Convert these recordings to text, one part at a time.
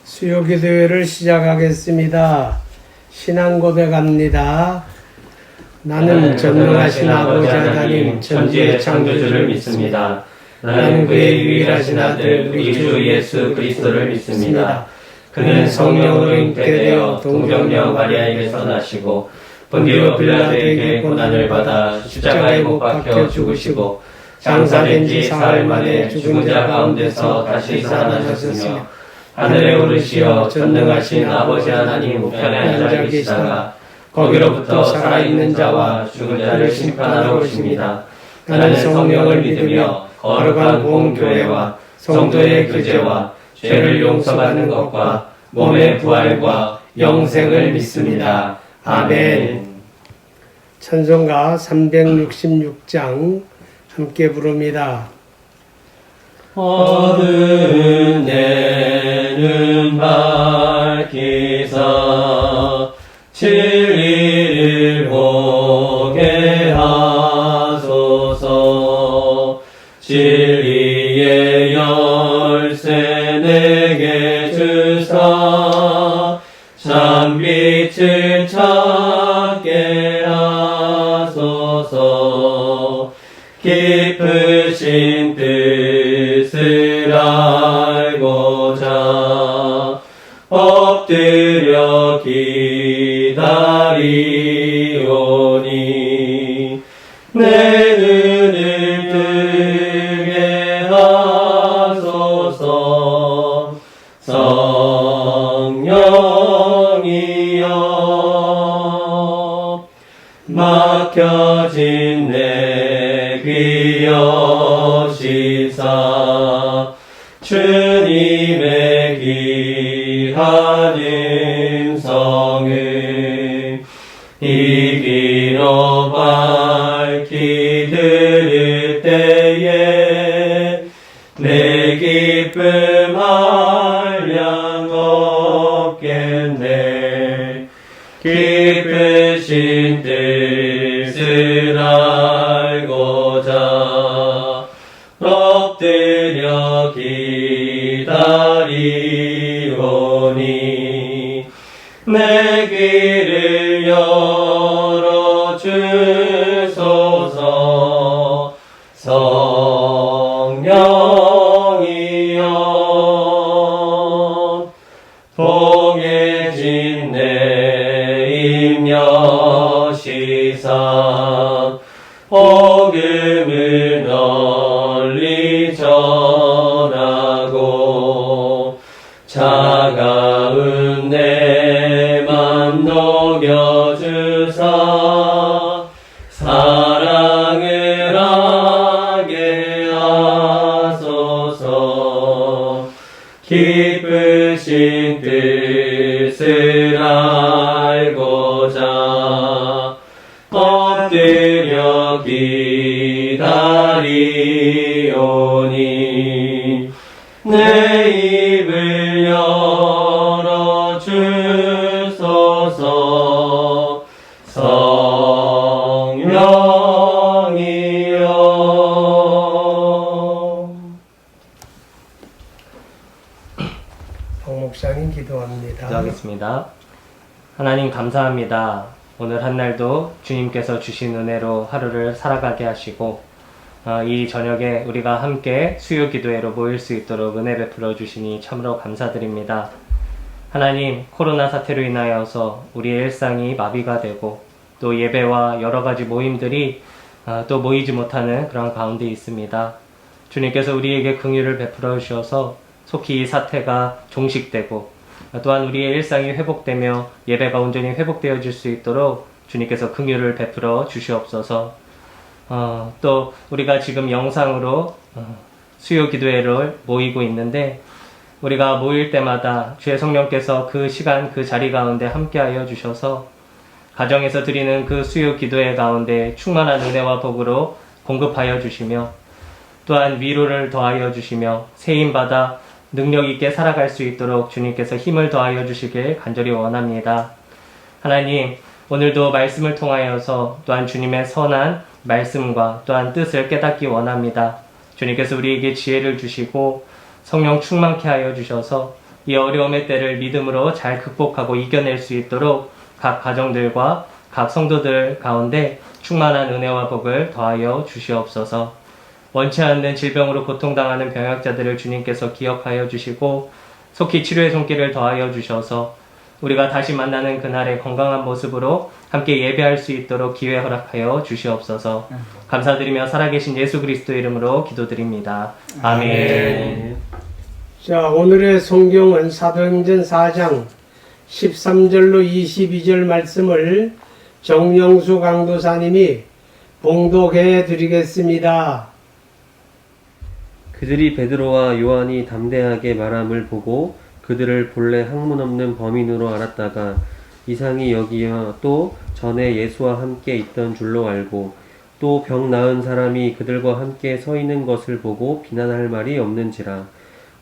수요기도회를 시작하겠습니다. 신앙 고백합니다. 나는 전능하신 아버지 하나님 천지의 창조주를 믿습니다. 나는 그의 유일하신 아들 우리 주 예수 그리스도를 믿습니다. 그는 성령으로 잉태되어 동정녀 마리아에게서 나시고 본디오 빌라도에게 고난을 받아 십자가에 못 박혀 죽으시고 장사된 지 사흘 만에 죽은 자 가운데서 다시 살아나셨으며 하늘에 오르시어 전능하신 아버지 하나님 우편에 앉아 계시다가 거기로부터 살아있는 자와 죽은 자를 심판하러 오십니다. 나는 성령을 믿으며 거룩한 공교회와 성도의 교제와 죄를 용서받는 것과 몸의 부활과 영생을 믿습니다. 아멘. 찬송가 366장 함께 부릅니다. 어두운 내는 밝히사 진리를 보게 하소서. 진리의 열쇠 내게 주사 참빛을 찾게 하소서. 깊으신 뜻을 알고자 엎드려 기다리오니 내 눈을 뜨게 하소서. 성령이여 막혀진 내 귀 여시사 주님의 귀한 음성을 이 귀로 밝히 들을 때에 내 기쁨 한량 없겠네. 깊으신 뜻을 알고자 엎드려 기다리오니 내 귀를 열어주소서. 성령이여 봉해진 내 입 여시사 복음을 널리 전하고 차가운 내 맘 녹여주사 사랑을 하게 하소서. 기쁘신 뜻을 알고자 엎드려 기다리오니 내 입을 열어주소서. 성령이여. 목사님 기도합니다. 기도하겠습니다. 하나님 감사합니다. 오늘 한날도 주님께서 주신 은혜로 하루를 살아가게 하시고 이 저녁에 우리가 함께 수요 기도회로 모일 수 있도록 은혜 베풀어 주시니 참으로 감사드립니다. 하나님, 코로나 사태로 인하여서 우리의 일상이 마비가 되고 또 예배와 여러 가지 모임들이 또 모이지 못하는 그런 가운데 있습니다. 주님께서 우리에게 긍휼을 베풀어 주셔서 속히 이 사태가 종식되고 또한 우리의 일상이 회복되며 예배가 온전히 회복되어질 수 있도록 주님께서 긍휼을 베풀어 주시옵소서. 또 우리가 지금 영상으로 수요 기도회를 모이고 있는데 우리가 모일 때마다 주의 성령께서 그 시간 그 자리 가운데 함께하여 주셔서 가정에서 드리는 그 수요 기도회 가운데 충만한 은혜와 복으로 공급하여 주시며 또한 위로를 더하여 주시며 세임받아 능력 있게 살아갈 수 있도록 주님께서 힘을 더하여 주시길 간절히 원합니다. 하나님, 오늘도 말씀을 통하여서 또한 주님의 선한 말씀과 또한 뜻을 깨닫기 원합니다. 주님께서 우리에게 지혜를 주시고 성령 충만케 하여 주셔서 이 어려움의 때를 믿음으로 잘 극복하고 이겨낼 수 있도록 각 가정들과 각 성도들 가운데 충만한 은혜와 복을 더하여 주시옵소서. 원치 않는 질병으로 고통당하는 병약자들을 주님께서 기억하여 주시고 속히 치료의 손길을 더하여 주셔서 우리가 다시 만나는 그날의 건강한 모습으로 함께 예배할 수 있도록 기회 허락하여 주시옵소서. 감사드리며 살아계신 예수 그리스도 이름으로 기도드립니다. 아멘. 자, 오늘의 성경은 사도행전 4장 13절로 22절 말씀을 정영수 강도사님이 봉독해 드리겠습니다. 그들이 베드로와 요한이 담대하게 말함을 보고 그들을 본래 학문 없는 범인으로 알았다가 이상히 여기어 또 전에 예수와 함께 있던 줄로 알고 또 병 나은 사람이 그들과 함께 서 있는 것을 보고 비난할 말이 없는지라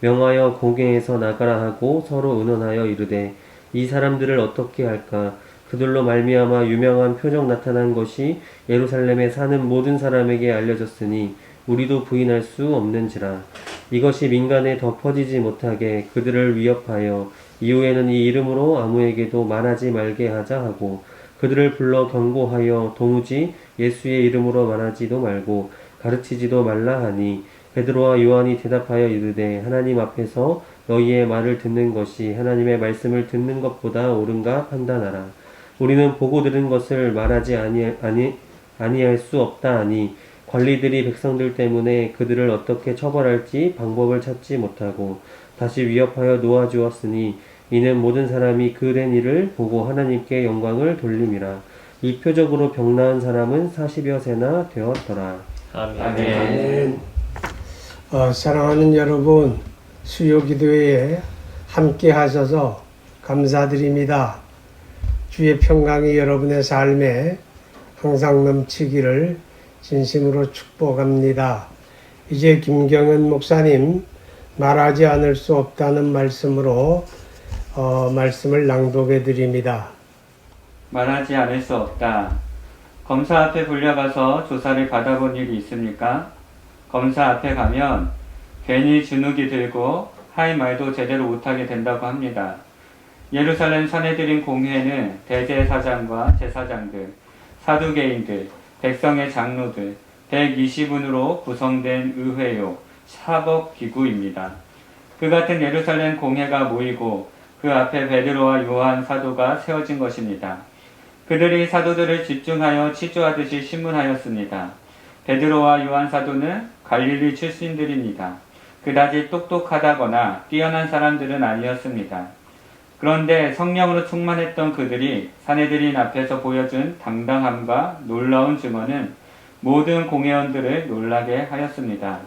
명하여 공회에서 나가라 하고 서로 의논하여 이르되 이 사람들을 어떻게 할까? 그들로 말미암아 유명한 표적 나타난 것이 예루살렘에 사는 모든 사람에게 알려졌으니 우리도 부인할 수 없는지라. 이것이 민간에 더 퍼지지 못하게 그들을 위협하여 이후에는 이 이름으로 아무에게도 말하지 말게 하자 하고 그들을 불러 경고하여 도무지 예수의 이름으로 말하지도 말고 가르치지도 말라 하니 베드로와 요한이 대답하여 이르되 하나님 앞에서 너희의 말을 듣는 것이 하나님의 말씀을 듣는 것보다 옳은가 판단하라. 우리는 보고 들은 것을 말하지 아니할 수 없다 하니 관리들이 백성들 때문에 그들을 어떻게 처벌할지 방법을 찾지 못하고 다시 위협하여 놓아주었으니 이는 모든 사람이 그 된 일을 보고 하나님께 영광을 돌림이라. 이 표적으로 병 나은 사람은 40여 세나 되었더라. 아멘. 사랑하는 여러분, 수요기도회에 함께 하셔서 감사드립니다. 주의 평강이 여러분의 삶에 항상 넘치기를 진심으로 축복합니다. 이제 김경은 목사님 말하지 않을 수 없다는 말씀으로 말씀을 낭독해 드립니다. 말하지 않을 수 없다. 검사 앞에 불려가서 조사를 받아본 일이 있습니까? 검사 앞에 가면 괜히 주눅이 들고 할 말도 제대로 못하게 된다고 합니다. 예루살렘 사내들인 공회는 대제사장과 제사장들, 사두개인들, 백성의 장로들, 120인으로 구성된 의회요, 사법기구입니다. 그 같은 예루살렘 공회가 모이고 그 앞에 베드로와 요한 사도가 세워진 것입니다. 그들이 사도들을 집중하여 치조하듯이 신문하였습니다. 베드로와 요한 사도는 갈릴리 출신들입니다. 그다지 똑똑하다거나 뛰어난 사람들은 아니었습니다. 그런데 성령으로 충만했던 그들이 사내들인 앞에서 보여준 당당함과 놀라운 증언은 모든 공회원들을 놀라게 하였습니다.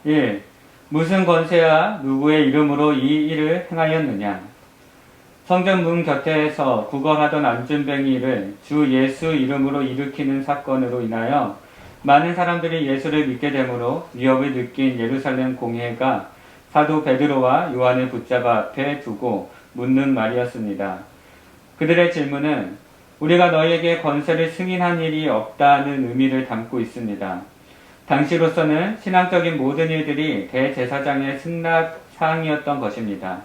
1. 무슨 권세와 누구의 이름으로 이 일을 행하였느냐? 성전 문 곁에서 구걸하던 안준뱅이를 주 예수 이름으로 일으키는 사건으로 인하여 많은 사람들이 예수를 믿게 되므로 위협을 느낀 예루살렘 공회가 사도 베드로와 요한을 붙잡아 앞에 두고 묻는 말이었습니다. 그들의 질문은 우리가 너희에게 권세를 승인한 일이 없다는 의미를 담고 있습니다. 당시로서는 신앙적인 모든 일들이 대제사장의 승낙 사항이었던 것입니다.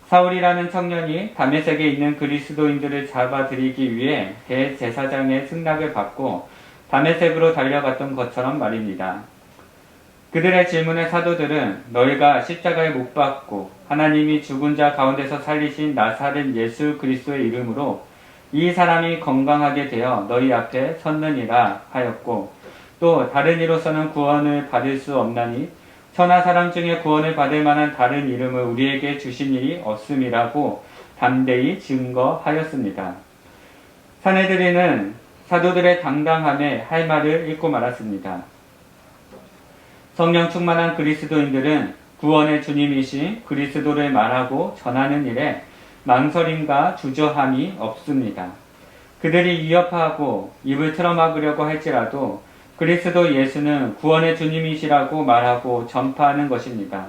사울이라는 청년이 다메섹에 있는 그리스도인들을 잡아들이기 위해 대제사장의 승낙을 받고 다메섹으로 달려갔던 것처럼 말입니다. 그들의 질문에 사도들은 너희가 십자가에 못 박고 하나님이 죽은 자 가운데서 살리신 나사렛 예수 그리스도의 이름으로 이 사람이 건강하게 되어 너희 앞에 섰느니라 하였고 또 다른 이로서는 구원을 받을 수 없나니 천하 사람 중에 구원을 받을 만한 다른 이름을 우리에게 주신 일이 없음이라고 담대히 증거하였습니다. 사내들이는 사도들의 당당함에 할 말을 잃고 말았습니다. 성령 충만한 그리스도인들은 구원의 주님이신 그리스도를 말하고 전하는 일에 망설임과 주저함이 없습니다. 그들이 위협하고 입을 틀어막으려고 할지라도 그리스도 예수는 구원의 주님이시라고 말하고 전파하는 것입니다.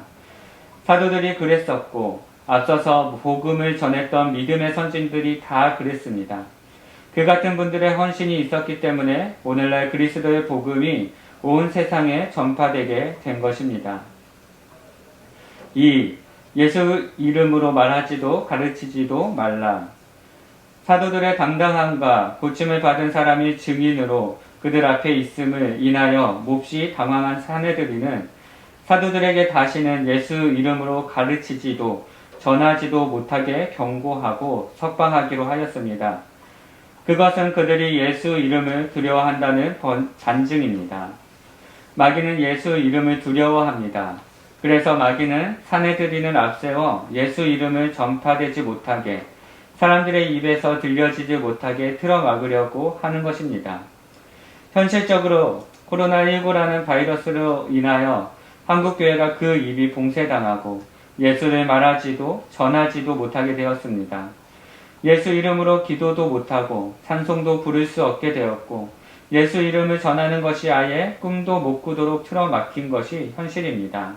사도들이 그랬었고 앞서서 복음을 전했던 믿음의 선진들이 다 그랬습니다. 그 같은 분들의 헌신이 있었기 때문에 오늘날 그리스도의 복음이 온 세상에 전파되게 된 것입니다. 2. 예수 이름으로 말하지도 가르치지도 말라. 사도들의 당당함과 고침을 받은 사람이 증인으로 그들 앞에 있음을 인하여 몹시 당황한 사내들이는 사도들에게 다시는 예수 이름으로 가르치지도 전하지도 못하게 경고하고 석방하기로 하였습니다. 그것은 그들이 예수 이름을 두려워한다는 잔증입니다. 마귀는 예수 이름을 두려워합니다. 그래서 마귀는 사내들이는 앞세워 예수 이름을 전파되지 못하게, 사람들의 입에서 들려지지 못하게 틀어막으려고 하는 것입니다. 현실적으로 코로나19라는 바이러스로 인하여 한국교회가 그 입이 봉쇄당하고 예수를 말하지도 전하지도 못하게 되었습니다. 예수 이름으로 기도도 못하고 찬송도 부를 수 없게 되었고, 예수 이름을 전하는 것이 아예 꿈도 못 꾸도록 틀어막힌 것이 현실입니다.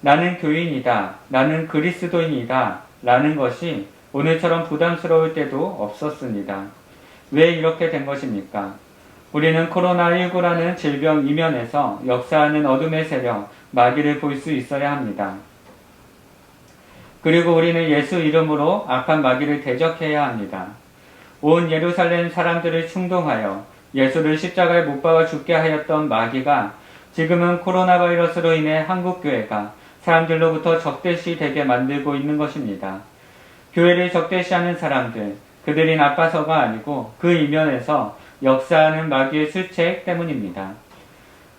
나는 교인이다, 나는 그리스도인이다 라는 것이 오늘처럼 부담스러울 때도 없었습니다. 왜 이렇게 된 것입니까? 우리는 코로나19라는 질병 이면에서 역사하는 어둠의 세력, 마귀를 볼 수 있어야 합니다. 그리고 우리는 예수 이름으로 악한 마귀를 대적해야 합니다. 온 예루살렘 사람들을 충동하여 예수를 십자가에 못 박아 죽게 하였던 마귀가 지금은 코로나 바이러스로 인해 한국교회가 사람들로부터 적대시되게 만들고 있는 것입니다. 교회를 적대시하는 사람들, 그들이 나빠서가 아니고 그 이면에서 역사하는 마귀의 술책 때문입니다.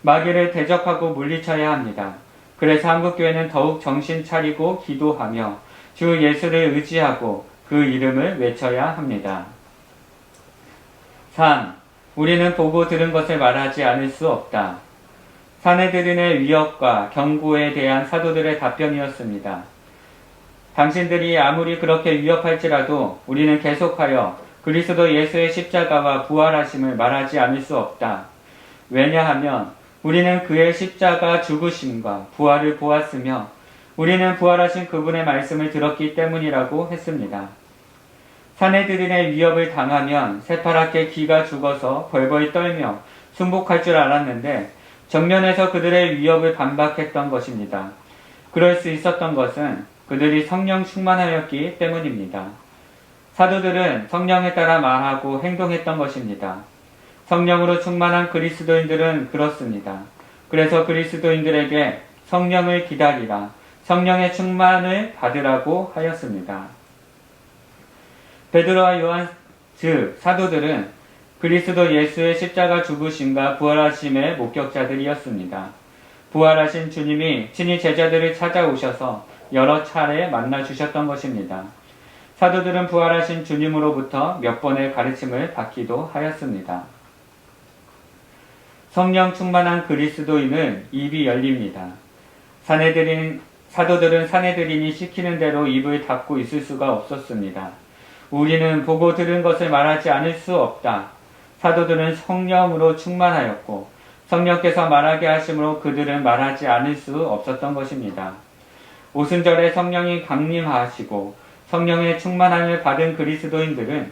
마귀를 대적하고 물리쳐야 합니다. 그래서 한국교회는 더욱 정신 차리고 기도하며 주 예수를 의지하고 그 이름을 외쳐야 합니다. 3. 우리는 보고 들은 것을 말하지 않을 수 없다. 사내들인의 위협과 경고에 대한 사도들의 답변이었습니다. 당신들이 아무리 그렇게 위협할지라도 우리는 계속하여 그리스도 예수의 십자가와 부활하심을 말하지 않을 수 없다. 왜냐하면 우리는 그의 십자가 죽으심과 부활을 보았으며 우리는 부활하신 그분의 말씀을 들었기 때문이라고 했습니다. 사내들인의 위협을 당하면 새파랗게 기가 죽어서 벌벌 떨며 순복할 줄 알았는데 정면에서 그들의 위협을 반박했던 것입니다. 그럴 수 있었던 것은 그들이 성령 충만하였기 때문입니다. 사도들은 성령에 따라 말하고 행동했던 것입니다. 성령으로 충만한 그리스도인들은 그렇습니다. 그래서 그리스도인들에게 성령을 기다리라, 성령의 충만을 받으라고 하였습니다. 베드로와 요한, 즉 사도들은 그리스도 예수의 십자가 죽으심과 부활하심의 목격자들이었습니다. 부활하신 주님이 친히 제자들을 찾아오셔서 여러 차례 만나주셨던 것입니다. 사도들은 부활하신 주님으로부터 몇 번의 가르침을 받기도 하였습니다. 성령 충만한 그리스도인은 입이 열립니다. 사도들은 사내들인이 시키는 대로 입을 닫고 있을 수가 없었습니다. 우리는 보고 들은 것을 말하지 않을 수 없다. 사도들은 성령으로 충만하였고 성령께서 말하게 하심으로 그들은 말하지 않을 수 없었던 것입니다. 오순절에 성령이 강림하시고 성령의 충만함을 받은 그리스도인들은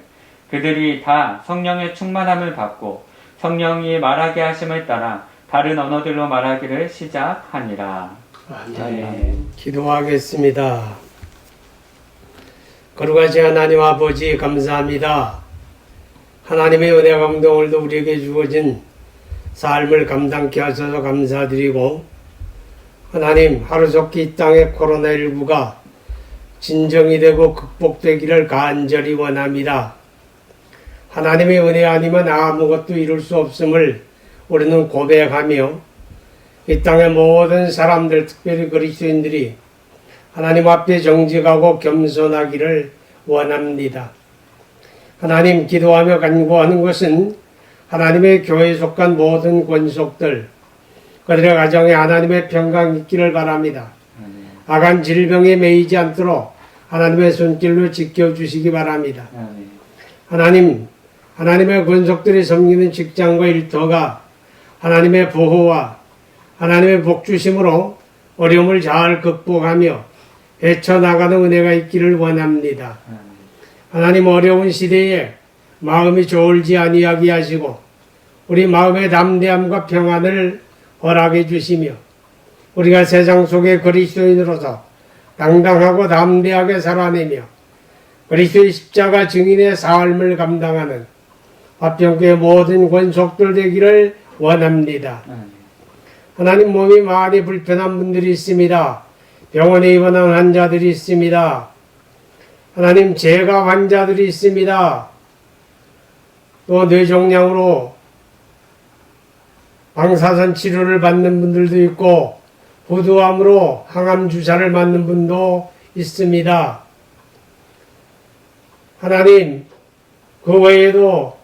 그들이 다 성령의 충만함을 받고 성령이 말하게 하심을 따라 다른 언어들로 말하기를 시작하니라. 아멘. 기도하겠습니다. 거룩하신 하나님 아버지 감사합니다. 하나님의 은혜 감동 오늘도 우리에게 주어진 삶을 감당케 하셔서 감사드리고, 하나님 하루속히 이 땅의 코로나19가 진정이 되고 극복되기를 간절히 원합니다. 하나님의 은혜 아니면 아무것도 이룰 수 없음을 우리는 고백하며 이 땅의 모든 사람들, 특별히 그리스도인들이 하나님 앞에 정직하고 겸손하기를 원합니다. 하나님, 기도하며 간구하는 것은 하나님의 교회에 속한 모든 권속들, 그들의 가정에 하나님의 평강 있기를 바랍니다. 악한 질병에 매이지 않도록 하나님의 손길로 지켜주시기 바랍니다. 하나님의 권속들이 섬기는 직장과 일터가 하나님의 보호와 하나님의 복주심으로 어려움을 잘 극복하며 헤쳐나가는 은혜가 있기를 원합니다. 하나님, 어려운 시대에 마음이 졸지 아니하게 하시고 우리 마음의 담대함과 평안을 허락해 주시며 우리가 세상 속의 그리스도인으로서 당당하고 담대하게 살아내며 그리스도의 십자가 증인의 삶을 감당하는 화평교회 모든 권속들 되기를 원합니다. 하나님, 몸이 많이 불편한 분들이 있습니다. 병원에 입원한 환자들이 있습니다. 하나님, 재가 환자들이 있습니다. 또 뇌종양으로 방사선 치료를 받는 분들도 있고 부두암으로 항암 주사를 맞는 분도 있습니다. 하나님, 그 외에도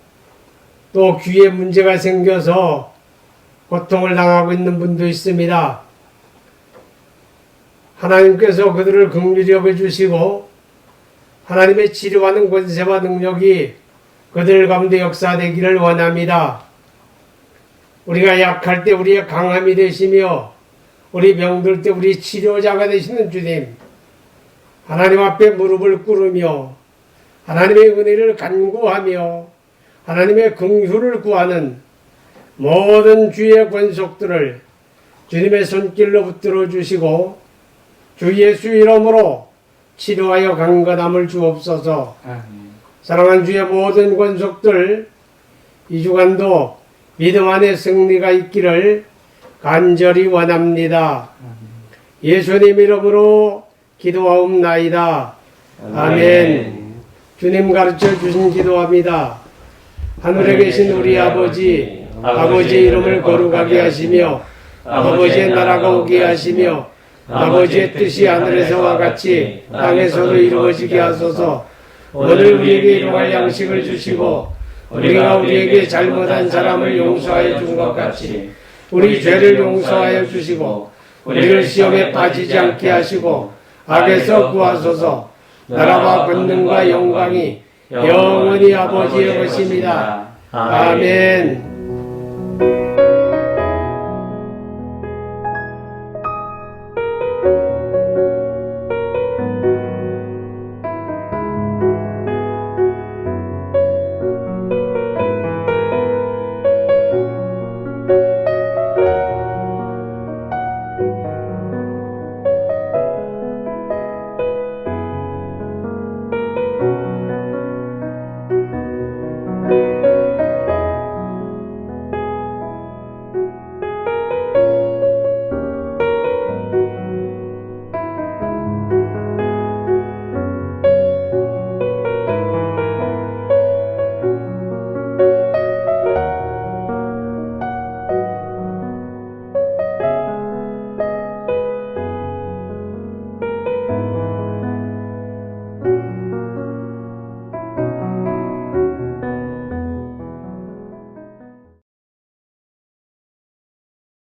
또 귀에 문제가 생겨서 고통을 당하고 있는 분도 있습니다. 하나님께서 그들을 긍휼히 여겨주시고 하나님의 치료하는 권세와 능력이 그들 가운데 역사되기를 원합니다. 우리가 약할 때 우리의 강함이 되시며 우리 병들 때 우리 치료자가 되시는 주님, 하나님 앞에 무릎을 꿇으며 하나님의 은혜를 간구하며 하나님의 긍휼을 구하는 모든 주의 권속들을 주님의 손길로 붙들어 주시고 주 예수 이름으로 치료하여 강건함을 주옵소서. 사랑하는 주의 모든 권속들, 이 주간도 믿음 안에 승리가 있기를 간절히 원합니다. 예수님 이름으로 기도하옵나이다. 아멘. 주님 가르쳐 주신 기도합니다. 하늘에 계신 우리 아버지, 아버지의 이름을 거룩하게 하시며 아버지의 나라가 오게 하시며 아버지의 뜻이 하늘에서와 같이 땅에서도 이루어지게 하소서. 오늘 우리에게 일용할 양식을 주시고 우리가 우리에게 잘못한 사람을 용서하여 준 것 같이 우리 죄를 용서하여 주시고 우리를 시험에 빠지지 않게 하시고 악에서 구하소서. 나라와 권능과 영광이 영원히 아버지의 것입니다. 아멘.